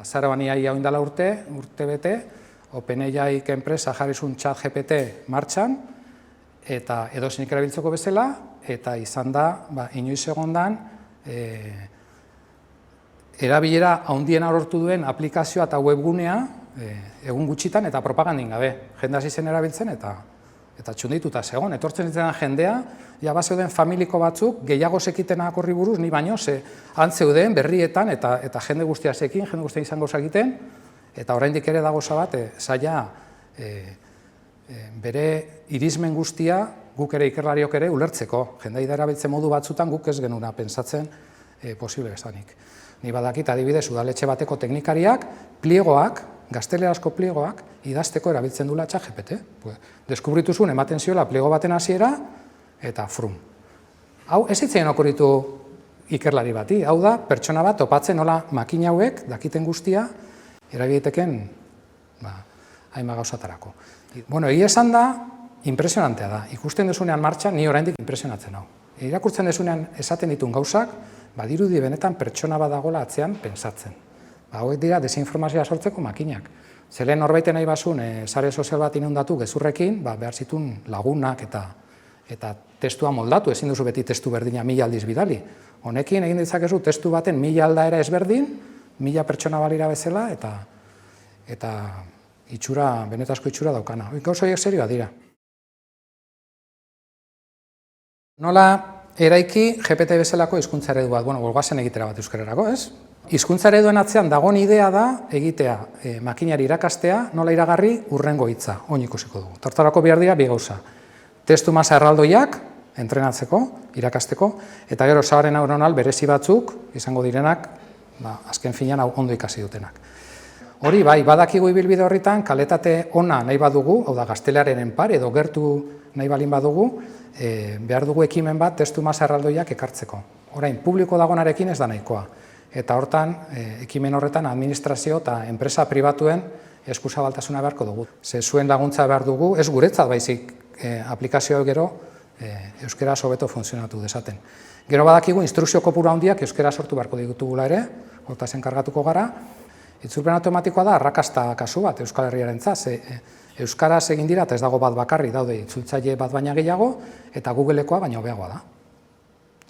Azaroan ia oindala urte bete, OpenAI enpresa jarri zuen ChatGPT martxan, eta edozenik erabiltzeko bezala, eta izan da, inoiz egondan, erabilera handiena lortu duen aplikazioa eta webgunea, egun gutxitan eta propagandin gabe. Jende hasi zen erabiltzen eta txundituta zegoen. Etortzen ziren jendea, ja bazeuden familiko batzuk, gehiago sekitenak horri buruz, ni baino, ze antzeuden berrietan eta jende guztia zekin, jende guztia izango zakiten, eta oraindik ere dago bat, zaila bere irismen guztia guk ere ikerlariok ere ulertzeko. Jendea erabiltzen modu batzutan guk ez genuna pentsatzen posible esanik. Ni badakit adibidez udaletxe bateko teknikariak, pliegoak, gaztelerazko pliegoak, idazteko erabiltzen duela ChatGPT. Deskubritu zuen, ematen ziola pliego baten hasiera, eta frum. Hau, ez zitzaion okurritu ikerlari bati, hau da, pertsona bat topatzen nola makina hauek, dakiten guztia, erabilteken hainbat gauzatarako. Bueno, egia esan da, impresionantea da. Ikusten desunean martxan, ni oraindik impresionatzen hau. Irakurtzen desunean esaten ditun gauzak, badirudi benetan pertsona bat dagoela atzean pensatzen. Hauek dira desinformazioa sortzeko makinak. Zelen norbaiten nahi basun, sare sozial bat inundatu gezurrekin, behar zitun lagunak eta testua moldatu, ezin duzu beti testu berdina 1000 aldiz bidali. Honekin egin ditzakezu testu baten 1000 aldaera ezberdin, 1000 pertsona balira bezala, eta itxura, benetazko itxura daukana. Gauza horiek serioa dira. Nola eraiki GPT bezalako hizkuntza eredu bat, goazen egitera bat euskararako, ez? Hizkuntza ereduen atzean dagoen idea da egitea makinari irakastea, nola iragarri hurrengo hitza, oin ikusiko dugu. Hortarako behar dira bi gauza. Testu masa erraldoiak, entrenatzeko, irakasteko, eta gero sare neuronal berezi batzuk, izango direnak, azken finean ondo ikasi dutenak. Hori, bai, badakigu ibilbide horretan, kalitate ona nahi badugu, hau da gaztelaren par edo gertu nahi balin badugu, behar dugu ekimen bat testu masa erraldoiak ekartzeko. Orain, publiko dagonarekin ez da nahikoa. Eta hortan, ekimen horretan administrazio eta enpresa pribatuen eskuzabaltasuna beharko dugu. Ze zuen laguntza behar dugu, ez guretzat baizik aplikazioa gero euskera hobeto funtzionatu dezaten. Gero badakigu instrukzio kopuru handiak euskera sortu beharko ditugula ere, hortaz enkargatuko gara. Itzulpen automatikoa da arrakasta kasu bat Euskal Herriarentzat. Euskaraz egin dira eta ez dago bat bakarri, daude itzultzaile bat baina gehiago, eta Googlekoa baina hobeagoa da.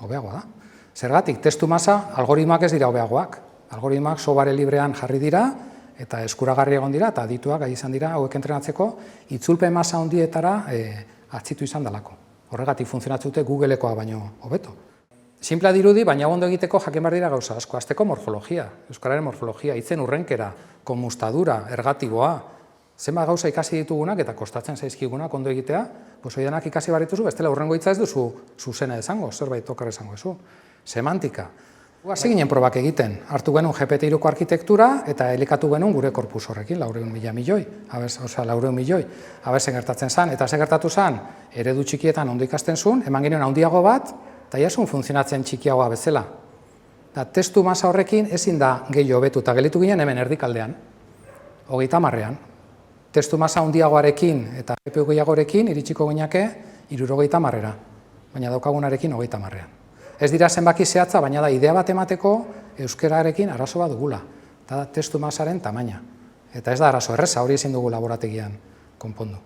Hobeagoa da. Zergatik, testu masa, algoritmoak ez dira hobeagoak. Algoritmoak software librean jarri dira, eta eskuragarri egon dira, eta adituak gai izan dira, hauek entrenatzeko, itzulpen masa handietara atzitu izan dalako. Horregatik funtzionatzen dute Googlekoa baino hobeto. Simplea dirudi, baina ondo egiteko jakin behar dira gauza asko. Azteko morfologia, euskararen morfologia, hitzen urrenkera, konmustadura, ergatiboa, zenbat gauza ikasi ditugunak eta kostatzen zaizkigunak ondo egitea, oidanak ikasi behar dituzu, bestela urrengo hitza ez duzu zuzena esango, zerbait tokar esango ezu. Semantika. Hasi ginen probak egiten, hartu genuen GPT-3ko arkitektura eta elikatu genuen gure korpus horrekin, 400.000 milioi, 400 milioi, zen gertatzen zen, eta ze gertatu zen, eredu txikietan ondo ikasten zuen, eman genuen handiago bat, eta jasun funtzionatzen txikiagoa bezala. Testu masa horrekin ezin da gehiago hobetu, eta gelitu ginen hemen erdikaldean, 30ean. Testu masa handiagoarekin eta GPU gehiagorekin iritsiko gineke 70era, baina daukagunarekin 30ean. Ez dira zenbaki zehatza, baina da idea bat emateko euskararekin arazo bat dugula, eta testu masaren tamaina. Eta ez da arazo erreza, hori ezin dugu laborategian konpondu.